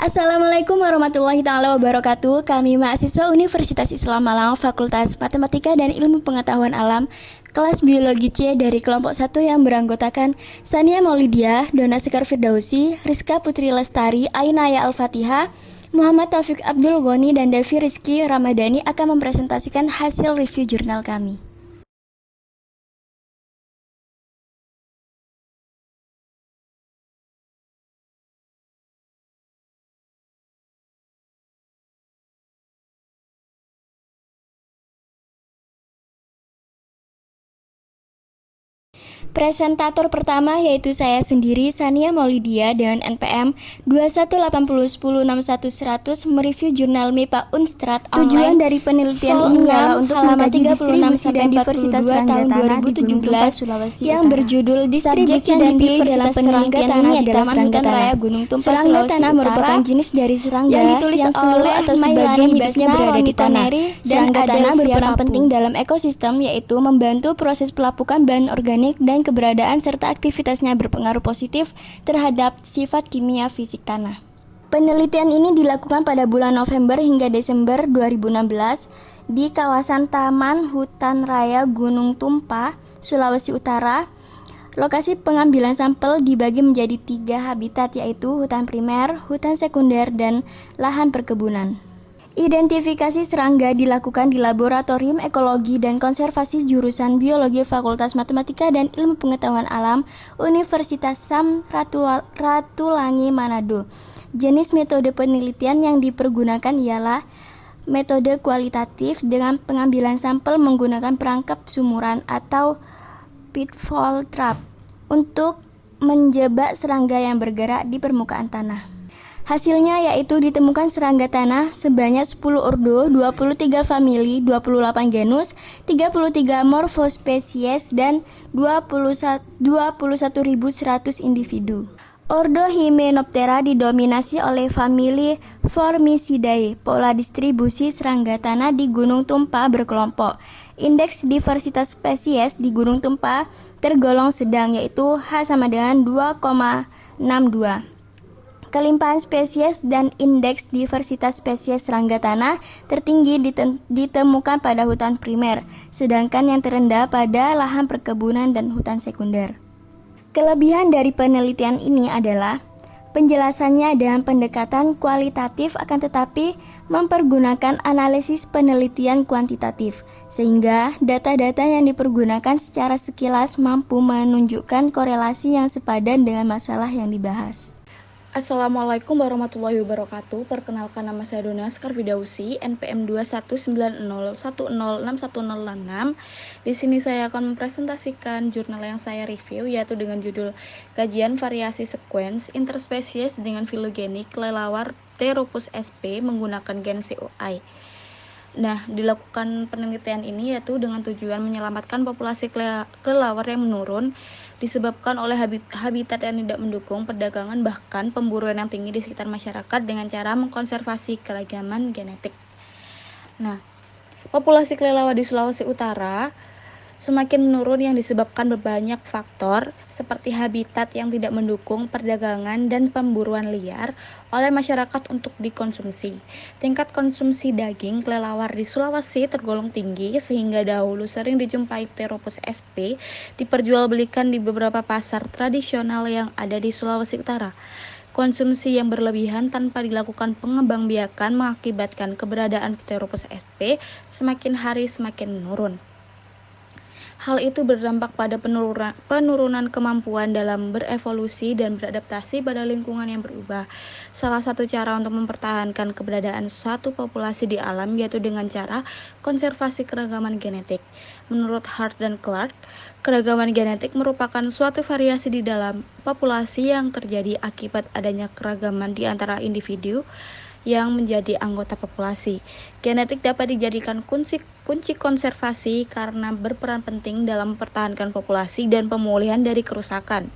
Assalamualaikum warahmatullahi taala wabarakatuh. Kami mahasiswa Universitas Islam Malang, Fakultas Matematika dan Ilmu Pengetahuan Alam, kelas Biologi C dari kelompok 1 yang beranggotakan Sania Maulidia, Dona Sekar Firdausi, Rizka Putri Lestari, Ainaya Al-Fatihah, Muhammad Taufik Abdul Ghani, dan Devi Rizky Ramadhani akan mempresentasikan hasil review jurnal kami. Presentator pertama yaitu saya sendiri, Sania Maulidia, dengan NPM 21801061100 mereview jurnal MIPA Unstrat online. Tujuan dari penelitian ini ialah untuk mengkaji distribusi dan diversitas serangga tanah di Gunung Tumpa, Sulawesi Utara. Yang berjudul Distribusi dan Diversitas Serangga Tanah di Taman Hutan Raya Gunung Tumpa, Sulawesi Utara merupakan jenis dari serangga yang ditulis seluruh atau sebagian hidupnya berada di tanah. Serangga tanah berperan penting dalam ekosistem, yaitu membantu proses pelapukan bahan organik dan keberadaan serta aktivitasnya berpengaruh positif terhadap sifat kimia fisik tanah. Penelitian ini dilakukan pada bulan November hingga Desember 2016 di kawasan Taman Hutan Raya Gunung Tumpa, Sulawesi Utara. Lokasi pengambilan sampel dibagi menjadi 3 habitat, yaitu hutan primer, hutan sekunder, dan lahan perkebunan. Identifikasi serangga dilakukan di Laboratorium Ekologi dan Konservasi Jurusan Biologi Fakultas Matematika dan Ilmu Pengetahuan Alam Universitas Sam Ratulangi Manado. Jenis metode penelitian yang dipergunakan ialah metode kualitatif dengan pengambilan sampel menggunakan perangkap sumuran atau pitfall trap untuk menjebak serangga yang bergerak di permukaan tanah. Hasilnya yaitu ditemukan serangga tanah sebanyak 10 ordo, 23 famili, 28 genus, 33 morfospesies, dan 21.100 individu. Ordo Hymenoptera didominasi oleh famili Formicidae. Pola distribusi serangga tanah di Gunung Tumpa berkelompok. Indeks diversitas spesies di Gunung Tumpa tergolong sedang, yaitu H sama dengan 2,62. Kelimpahan spesies dan indeks diversitas spesies serangga tanah tertinggi ditemukan pada hutan primer, sedangkan yang terendah pada lahan perkebunan dan hutan sekunder. Kelebihan dari penelitian ini adalah penjelasannya dengan pendekatan kualitatif akan tetapi mempergunakan analisis penelitian kuantitatif, sehingga data-data yang dipergunakan secara sekilas mampu menunjukkan korelasi yang sepadan dengan masalah yang dibahas. Assalamualaikum warahmatullahi wabarakatuh. Perkenalkan, nama saya Dona Sekar Firdausi, NPM 21901061066. Di sini saya akan mempresentasikan jurnal yang saya review, yaitu dengan judul Kajian Variasi Sekuens Interspesies dengan Filogenik Kelelawar Pteropus sp menggunakan gen COI. Nah, dilakukan penelitian ini yaitu dengan tujuan menyelamatkan populasi kelelawar yang menurun disebabkan oleh habitat yang tidak mendukung perdagangan bahkan pemburuan yang tinggi di sekitar masyarakat dengan cara mengkonservasi keragaman genetik. Nah, populasi kelelawar di Sulawesi Utara semakin menurun yang disebabkan berbanyak faktor seperti habitat yang tidak mendukung perdagangan dan pemburuan liar oleh masyarakat untuk dikonsumsi. Tingkat konsumsi daging kelelawar di Sulawesi tergolong tinggi sehingga dahulu sering dijumpai Pteropus sp diperjualbelikan di beberapa pasar tradisional yang ada di Sulawesi Utara. Konsumsi yang berlebihan tanpa dilakukan pengembangbiakan mengakibatkan keberadaan Pteropus sp semakin hari semakin menurun. Hal itu berdampak pada penurunan kemampuan dalam berevolusi dan beradaptasi pada lingkungan yang berubah. Salah satu cara untuk mempertahankan keberadaan suatu populasi di alam yaitu dengan cara konservasi keragaman genetik. Menurut Hart dan Clark, keragaman genetik merupakan suatu variasi di dalam populasi yang terjadi akibat adanya keragaman di antara individu yang menjadi anggota populasi. Genetik dapat dijadikan kunci konservasi karena berperan penting dalam mempertahankan populasi dan pemulihan dari kerusakan.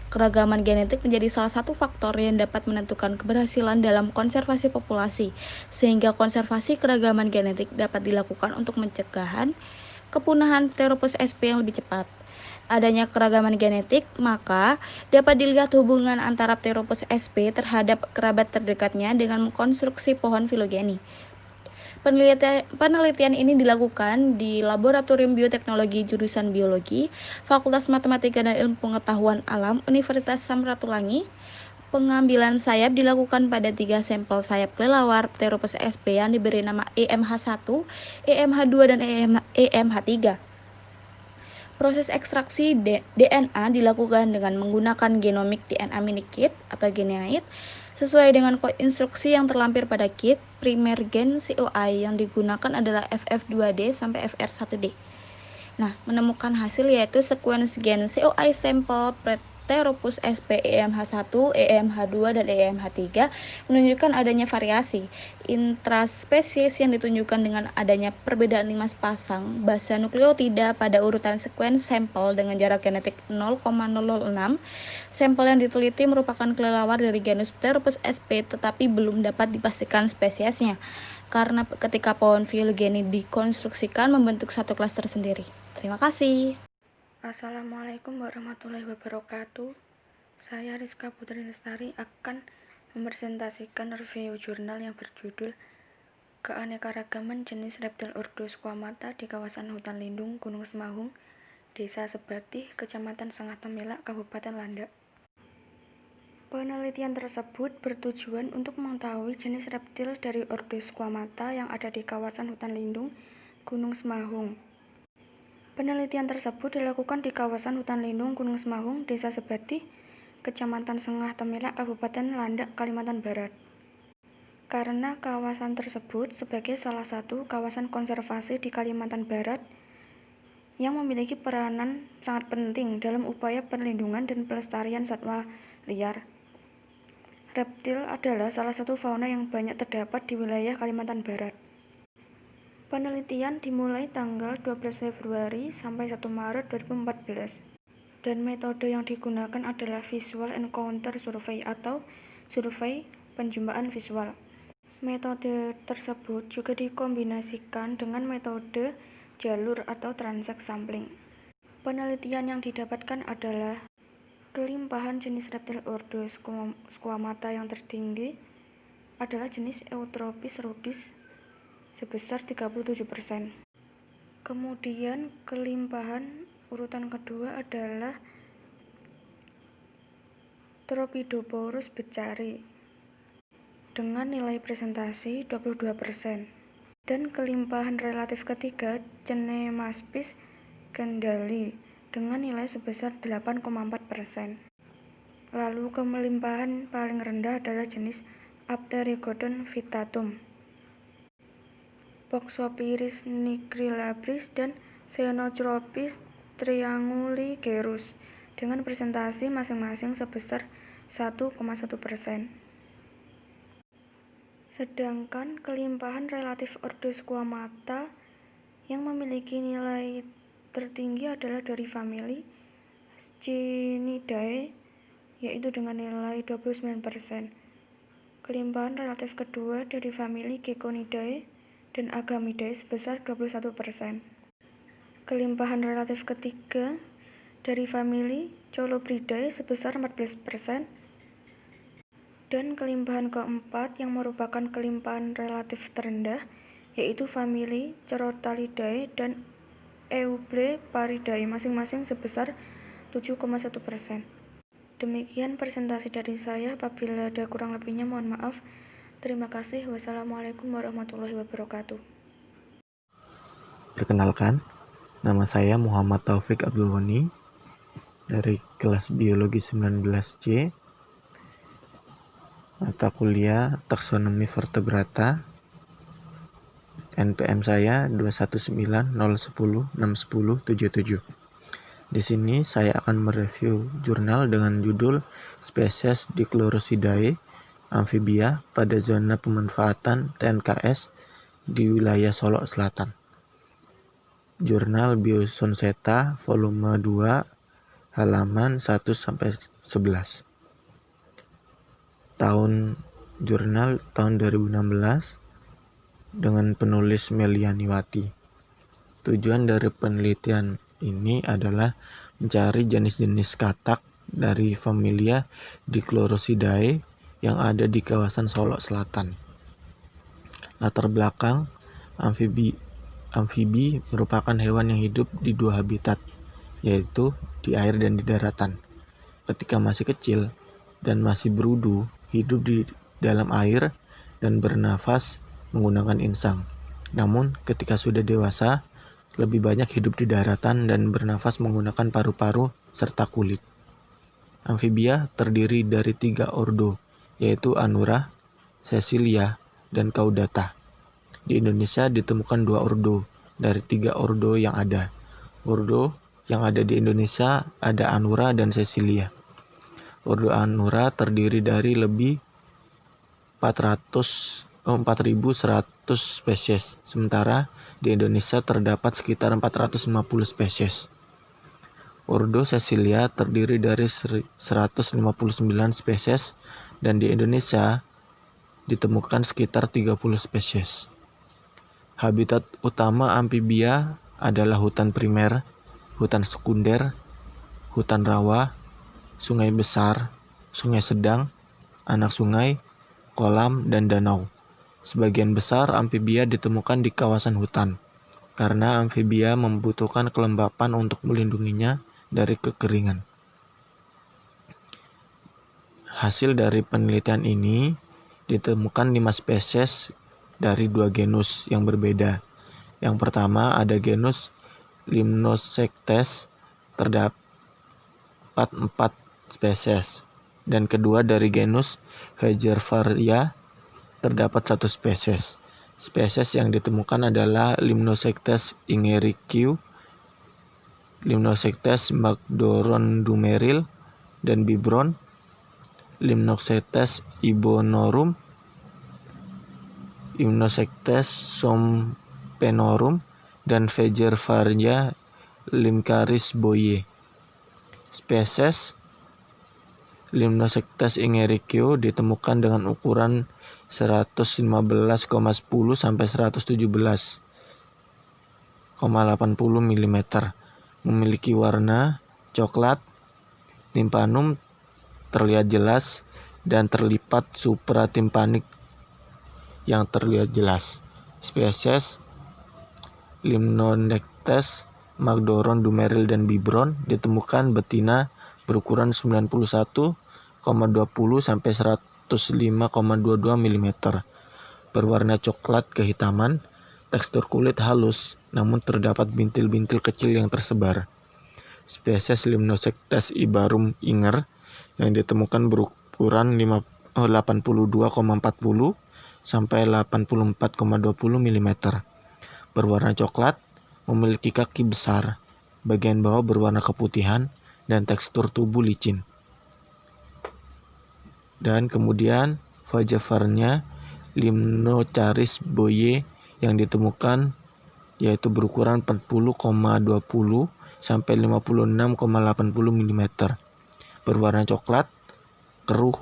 Keragaman genetik menjadi salah satu faktor yang dapat menentukan keberhasilan dalam konservasi populasi, sehingga konservasi keragaman genetik dapat dilakukan untuk mencegah kepunahan Pteropus sp yang lebih cepat. adanya keragaman genetik, maka dapat dilihat hubungan antara Pteropus sp terhadap kerabat terdekatnya dengan konstruksi pohon filogeni. Penelitian ini dilakukan di Laboratorium Bioteknologi jurusan Biologi, Fakultas Matematika dan Ilmu Pengetahuan Alam, Universitas Samratulangi. Pengambilan sayap dilakukan pada 3 sampel sayap kelelawar Pteropus sp yang diberi nama EMH1, EMH2, dan EMH3. Proses ekstraksi DNA dilakukan dengan menggunakan genomic DNA minikit atau GeneAid sesuai dengan instruksi yang terlampir pada kit. Primer gen COI yang digunakan adalah FF2D sampai FR1D. Nah, menemukan hasil yaitu sequence gen COI sampel Pteropus sp EMH1, EMH2, dan EMH3 menunjukkan adanya variasi intraspesies yang ditunjukkan dengan adanya perbedaan 5 pasang basa nukleotida pada urutan sequence sampel dengan jarak genetik 0,006. Sampel yang diteliti merupakan kelelawar dari genus Pteropus sp tetapi belum dapat dipastikan spesiesnya karena ketika pohon filogeni dikonstruksikan membentuk satu kelas tersendiri. Terima kasih. Assalamualaikum warahmatullahi wabarakatuh. Saya Rizka Putri Lestari akan mempresentasikan review jurnal yang berjudul Keanekaragaman Jenis Reptil Ordo Squamata di Kawasan Hutan Lindung Gunung Semahung, Desa Sebatih, Kecamatan Sengah Temelak, Kabupaten Landak. Penelitian tersebut bertujuan untuk mengetahui jenis reptil dari Ordo Squamata yang ada di kawasan hutan lindung Gunung Semahung. Penelitian tersebut dilakukan di kawasan hutan lindung Gunung Semahung, Desa Sebatih, Kecamatan Sengah Temelak, Kabupaten Landak, Kalimantan Barat. Karena kawasan tersebut sebagai salah satu kawasan konservasi di Kalimantan Barat yang memiliki peranan sangat penting dalam upaya perlindungan dan pelestarian satwa liar. Reptil adalah salah satu fauna yang banyak terdapat di wilayah Kalimantan Barat. Penelitian dimulai tanggal 12 Februari sampai 1 Maret 2014 dan metode yang digunakan adalah Visual Encounter Survey atau survei penjumpaan visual. Metode tersebut juga dikombinasikan dengan metode jalur atau transect sampling. Penelitian yang didapatkan adalah kelimpahan jenis reptil Ordo Squamata yang tertinggi adalah jenis Eutropis rudis sebesar 37%. Kemudian kelimpahan urutan kedua adalah Tropidoporus becari dengan nilai presentasi 22%. Dan kelimpahan relatif ketiga Cnemaspis kendali dengan nilai sebesar 8,4%. Lalu kelimpahan paling rendah adalah jenis Apterigodon vittatum, Poxopyris nigrillabris, dan Xenotropis trianguligerus dengan presentasi masing-masing sebesar 1,1%. Sedangkan kelimpahan relatif Ordo Squamata yang memiliki nilai tertinggi adalah dari famili Scienidae, yaitu dengan nilai 29%. Kelimpahan relatif kedua dari famili Geckonidae dan Agamidae sebesar 21%. Kelimpahan relatif ketiga dari famili Colubridae sebesar 14%. Dan kelimpahan keempat yang merupakan kelimpahan relatif terendah yaitu famili Cerotalidae dan Eubleparidae masing-masing sebesar 7,1%. Demikian presentasi dari saya. Apabila ada kurang lebihnya mohon maaf. Terima kasih. Wassalamualaikum warahmatullahi wabarakatuh. Perkenalkan, nama saya Muhammad Taufik Abdul Ghani dari kelas Biologi 19C, mata kuliah Taksonomi Vertebrata. NPM saya 21901061077. Di sini saya akan mereview jurnal dengan judul Spesies Dichlorosidae amfibia pada zona pemanfaatan TNKS di wilayah Solok Selatan. Jurnal Biosonseta volume 2 halaman 1-11. Jurnal tahun 2016 dengan penulis Melianiwati. Tujuan dari penelitian ini adalah mencari jenis-jenis katak dari familia Dichlorosidae yang ada di kawasan Solok Selatan. Latar belakang, amfibi merupakan hewan yang hidup di dua habitat, yaitu di air dan di daratan. Ketika masih kecil dan masih berudu, hidup di dalam air dan bernafas menggunakan insang. Namun, ketika sudah dewasa, lebih banyak hidup di daratan dan bernafas menggunakan paru-paru serta kulit. Amfibia terdiri dari 3 ordo, yaitu Anura, Cecilia, dan Caudata. Di Indonesia ditemukan 2 ordo dari 3 ordo yang ada. Ordo yang ada di Indonesia ada Anura dan Cecilia. Ordo Anura terdiri dari lebih 4.100 spesies, sementara di Indonesia terdapat sekitar 450 spesies. Ordo Cecilia terdiri dari 159 spesies dan di Indonesia ditemukan sekitar 30 spesies. Habitat utama amfibia adalah hutan primer, hutan sekunder, hutan rawa, sungai besar, sungai sedang, anak sungai, kolam, dan danau. Sebagian besar amfibia ditemukan di kawasan hutan, karena amfibia membutuhkan kelembapan untuk melindunginya dari kekeringan. Hasil dari penelitian ini ditemukan 5 spesies dari 2 genus yang berbeda. Yang pertama ada genus Limnosectes, terdapat 4 spesies, dan kedua dari genus Hegervaria terdapat 1 spesies. Spesies yang ditemukan adalah Limnosectes ingerickew, Limnosectes magdorondumeryl dan bibron, Limnosectes ibonorum, Limnosectes sompenorum, dan Hegervaria limcaris boye. Spesies Limnosectes ingerickew ditemukan dengan ukuran 115,10 sampai 117,80 mm. Memiliki warna coklat, timpanum terlihat jelas dan terlipat supratimpanik yang terlihat jelas. Spesies Limnosectes magdorondumeryl dan bibron ditemukan betina berukuran 91,20 sampai 105,22 mm. Berwarna coklat kehitaman, tekstur kulit halus, namun terdapat bintil-bintil kecil yang tersebar. Spesies Limnosectes ibarum inger yang ditemukan berukuran 82,40 sampai 84,20 mm. Berwarna coklat, memiliki kaki besar, bagian bawah berwarna keputihan, dan tekstur tubuh licin. Dan kemudian Hegervaria limcaris boye yang ditemukan yaitu berukuran 40,20 sampai 56,80 mm. Berwarna coklat, keruh,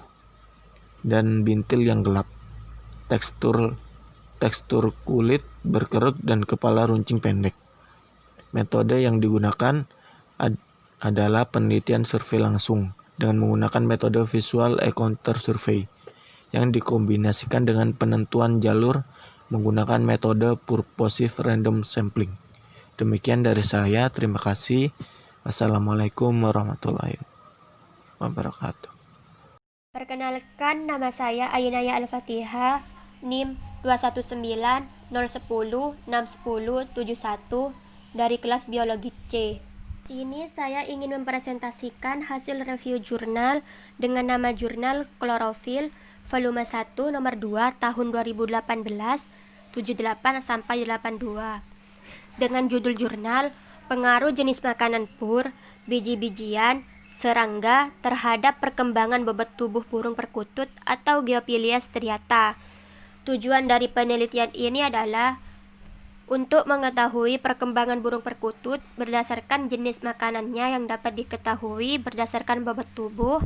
dan bintil yang gelap. Tekstur kulit berkerut dan kepala runcing pendek. Metode yang digunakan adalah penelitian survei langsung dengan menggunakan metode visual encounter survey yang dikombinasikan dengan penentuan jalur menggunakan metode purposive random sampling. Demikian dari saya, terima kasih. Wassalamualaikum warahmatullahi wabarakatuh. Perkenalkan, nama saya Ainaya Al-Fatihah, NIM 21901061071 dari kelas biologi C. Sini saya ingin mempresentasikan hasil review jurnal dengan nama jurnal Klorofil volume 1 nomor 2 tahun 2018 78 sampai 82 dengan judul jurnal Pengaruh Jenis Makanan Pur, Biji-bijian, Serangga terhadap perkembangan bobot tubuh burung perkutut atau Geophilia striata. Tujuan dari penelitian ini adalah untuk mengetahui perkembangan burung perkutut berdasarkan jenis makanannya yang dapat diketahui berdasarkan bobot tubuh,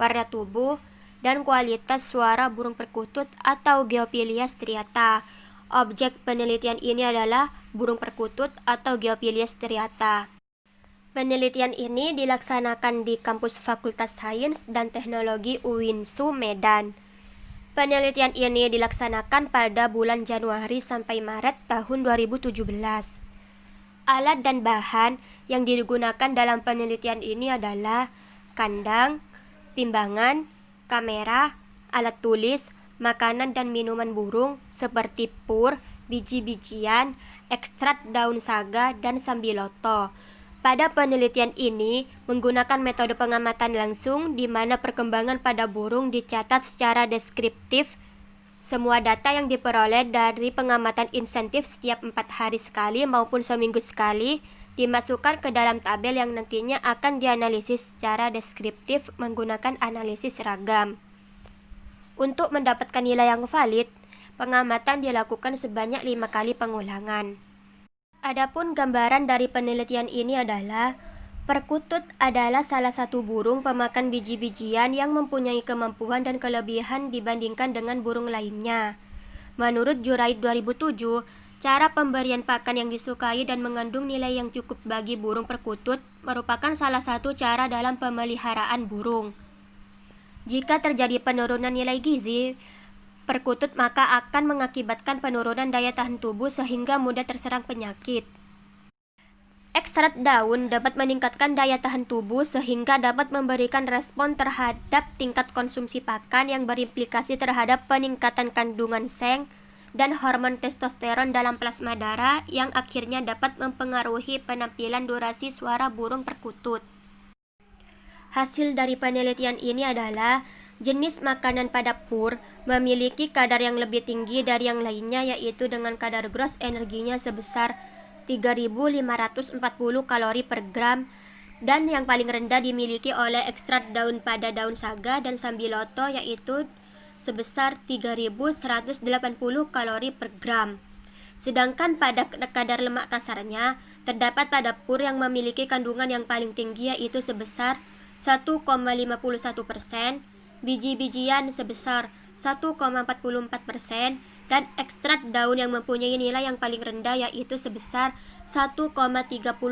warna tubuh, dan kualitas suara burung perkutut atau Geophilia striata. Objek penelitian ini adalah burung perkutut atau Geophilia striata. Penelitian ini dilaksanakan di kampus Fakultas Sains dan Teknologi UINSU Medan. Penelitian ini dilaksanakan pada bulan Januari sampai Maret tahun 2017. Alat dan bahan yang digunakan dalam penelitian ini adalah kandang, timbangan, kamera, alat tulis, makanan dan minuman burung seperti pur, biji-bijian, ekstrak daun saga, dan sambiloto. Pada penelitian ini menggunakan metode pengamatan langsung di mana perkembangan pada burung dicatat secara deskriptif. Semua data yang diperoleh dari pengamatan insentif setiap 4 hari sekali maupun seminggu sekali dimasukkan ke dalam tabel yang nantinya akan dianalisis secara deskriptif menggunakan analisis ragam. Untuk mendapatkan nilai yang valid, pengamatan dilakukan sebanyak 5 kali pengulangan. Adapun gambaran dari penelitian ini adalah perkutut adalah salah satu burung pemakan biji-bijian yang mempunyai kemampuan dan kelebihan dibandingkan dengan burung lainnya. Menurut Juraid 2007, cara pemberian pakan yang disukai dan mengandung nilai yang cukup bagi burung perkutut merupakan salah satu cara dalam pemeliharaan burung. Jika terjadi penurunan nilai gizi perkutut, maka akan mengakibatkan penurunan daya tahan tubuh sehingga mudah terserang penyakit. Ekstrak daun dapat meningkatkan daya tahan tubuh sehingga dapat memberikan respon terhadap tingkat konsumsi pakan yang berimplikasi terhadap peningkatan kandungan seng dan hormon testosteron dalam plasma darah yang akhirnya dapat mempengaruhi penampilan durasi suara burung perkutut. Hasil dari penelitian ini adalah jenis makanan pada pur memiliki kadar yang lebih tinggi dari yang lainnya, yaitu dengan kadar gross energinya sebesar 3.540 kalori per gram, dan yang paling rendah dimiliki oleh ekstrak daun pada daun saga dan sambiloto yaitu sebesar 3.180 kalori per gram. Sedangkan pada kadar lemak kasarnya terdapat pada pur yang memiliki kandungan yang paling tinggi yaitu sebesar 1,51%, biji-bijian sebesar 1,44%, dan ekstrak daun yang mempunyai nilai yang paling rendah yaitu sebesar 1,39%.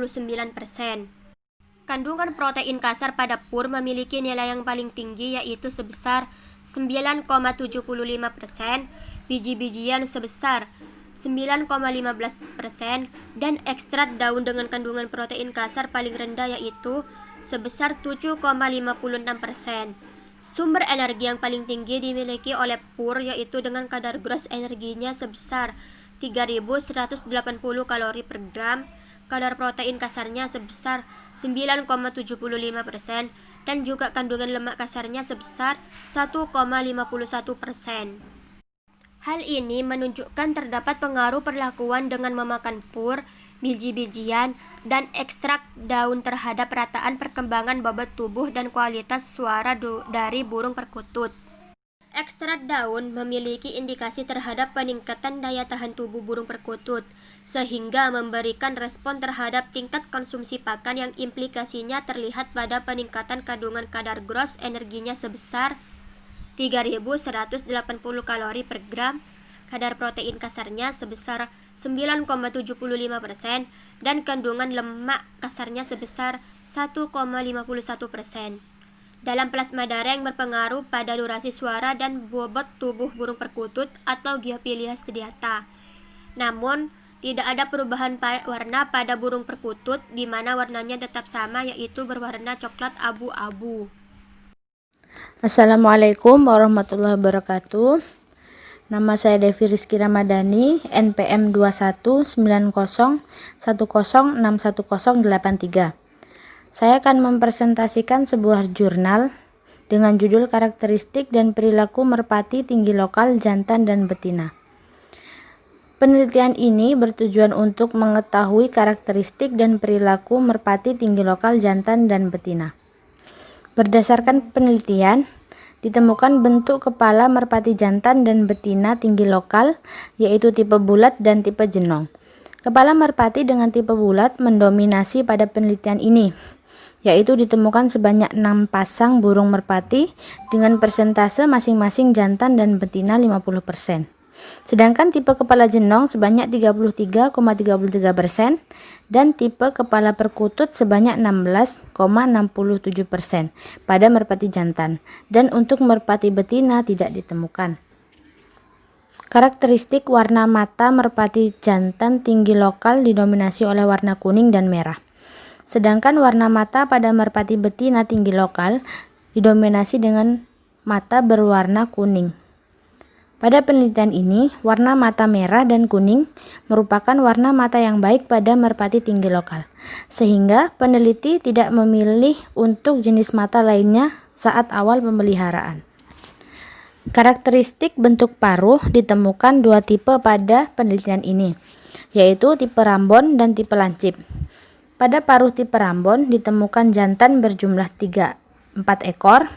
Kandungan protein kasar pada pur memiliki nilai yang paling tinggi yaitu sebesar 9,75%, biji-bijian sebesar 9,15%, dan ekstrak daun dengan kandungan protein kasar paling rendah yaitu sebesar 7,56%. Sumber energi yang paling tinggi dimiliki oleh pur yaitu dengan kadar gross energinya sebesar 3.180 kalori per gram, kadar protein kasarnya sebesar 9,75%, dan juga kandungan lemak kasarnya sebesar 1,51%. Hal ini menunjukkan terdapat pengaruh perlakuan dengan memakan pur, biji-bijian, dan ekstrak daun terhadap rataan perkembangan bobot tubuh dan kualitas suara dari burung perkutut. Ekstrak daun memiliki indikasi terhadap peningkatan daya tahan tubuh burung perkutut, sehingga memberikan respon terhadap tingkat konsumsi pakan yang implikasinya terlihat pada peningkatan kandungan kadar gross energinya sebesar 3.180 kalori per gram, kadar protein kasarnya sebesar 9,75%, dan kandungan lemak kasarnya sebesar 1,51%. Dalam plasma darah yang berpengaruh pada durasi suara dan bobot tubuh burung perkutut atau Geophilia striata. Namun, tidak ada perubahan warna pada burung perkutut di mana warnanya tetap sama yaitu berwarna coklat abu-abu. Assalamualaikum warahmatullahi wabarakatuh. Nama saya Devi Rizky Ramadhani, NPM 2190106108 Saya akan mempresentasikan sebuah jurnal dengan judul Karakteristik dan Perilaku Merpati Tinggi Lokal Jantan dan Betina. Penelitian ini bertujuan untuk mengetahui karakteristik dan perilaku merpati tinggi lokal jantan dan betina. Berdasarkan penelitian, ditemukan bentuk kepala merpati jantan dan betina tinggi lokal, yaitu tipe bulat dan tipe jenong. Kepala merpati dengan tipe bulat mendominasi pada penelitian ini, yaitu ditemukan sebanyak 6 pasang burung merpati dengan persentase masing-masing jantan dan betina 50%. Sedangkan tipe kepala jenong sebanyak 33,33% dan tipe kepala perkutut sebanyak 16,67% pada merpati jantan, dan untuk merpati betina tidak ditemukan. Karakteristik warna mata merpati jantan tinggi lokal didominasi oleh warna kuning dan merah. Sedangkan warna mata pada merpati betina tinggi lokal didominasi dengan mata berwarna kuning. Pada penelitian ini, warna mata merah dan kuning merupakan warna mata yang baik pada merpati tinggi lokal, sehingga peneliti tidak memilih untuk jenis mata lainnya saat awal pemeliharaan. Karakteristik bentuk paruh ditemukan dua tipe pada penelitian ini, yaitu tipe rambon dan tipe lancip. Pada paruh tipe rambon ditemukan jantan berjumlah 4 ekor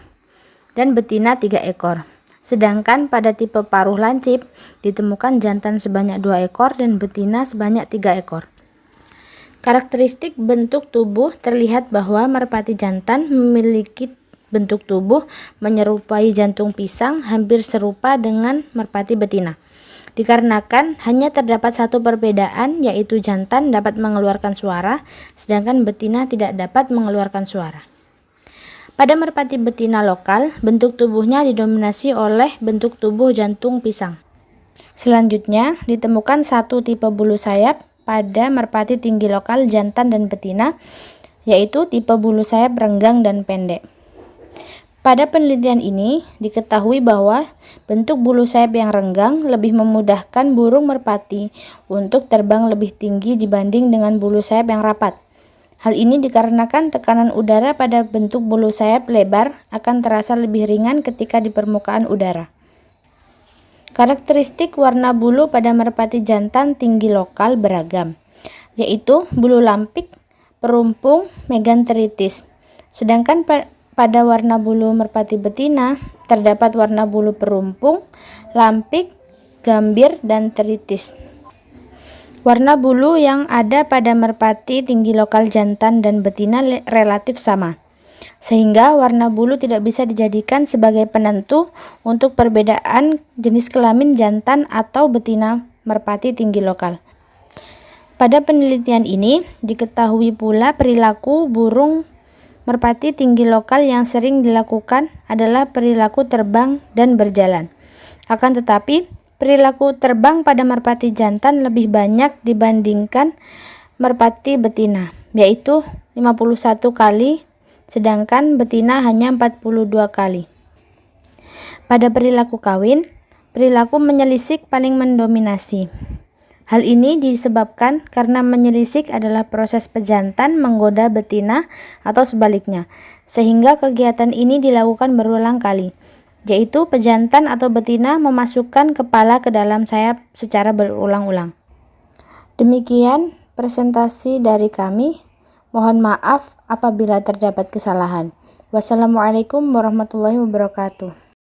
dan betina 3 ekor. Sedangkan pada tipe paruh lancip ditemukan jantan sebanyak 2 ekor dan betina sebanyak 3 ekor. Karakteristik bentuk tubuh terlihat bahwa merpati jantan memiliki bentuk tubuh menyerupai jantung pisang, hampir serupa dengan merpati betina. Dikarenakan hanya terdapat satu perbedaan, yaitu jantan dapat mengeluarkan suara, sedangkan betina tidak dapat mengeluarkan suara. Pada merpati betina lokal, bentuk tubuhnya didominasi oleh bentuk tubuh jantung pisang. Selanjutnya, ditemukan satu tipe bulu sayap pada merpati tinggi lokal jantan dan betina, yaitu tipe bulu sayap renggang dan pendek. Pada penelitian ini, diketahui bahwa bentuk bulu sayap yang renggang lebih memudahkan burung merpati untuk terbang lebih tinggi dibanding dengan bulu sayap yang rapat. Hal ini dikarenakan tekanan udara pada bentuk bulu sayap lebar akan terasa lebih ringan ketika di permukaan udara. Karakteristik warna bulu pada merpati jantan tinggi lokal beragam, yaitu bulu lampik, perumpung, meganteritis. Sedangkan pada warna bulu merpati betina terdapat warna bulu perumpung, lampik, gambir, dan teritis. Warna bulu yang ada pada merpati tinggi lokal jantan dan betina relatif sama, sehingga warna bulu tidak bisa dijadikan sebagai penentu untuk perbedaan jenis kelamin jantan atau betina merpati tinggi lokal. Pada penelitian ini, diketahui pula perilaku burung merpati tinggi lokal yang sering dilakukan adalah perilaku terbang dan berjalan. Akan tetapi, perilaku terbang pada merpati jantan lebih banyak dibandingkan merpati betina, yaitu 51 kali, sedangkan betina hanya 42 kali. Pada perilaku kawin, perilaku menyelisik paling mendominasi. Hal ini disebabkan karena menyelisik adalah proses pejantan menggoda betina atau sebaliknya, sehingga kegiatan ini dilakukan berulang kali, yaitu pejantan atau betina memasukkan kepala ke dalam sayap secara berulang-ulang. Demikian presentasi dari kami. Mohon maaf apabila terdapat kesalahan. Wassalamualaikum warahmatullahi wabarakatuh.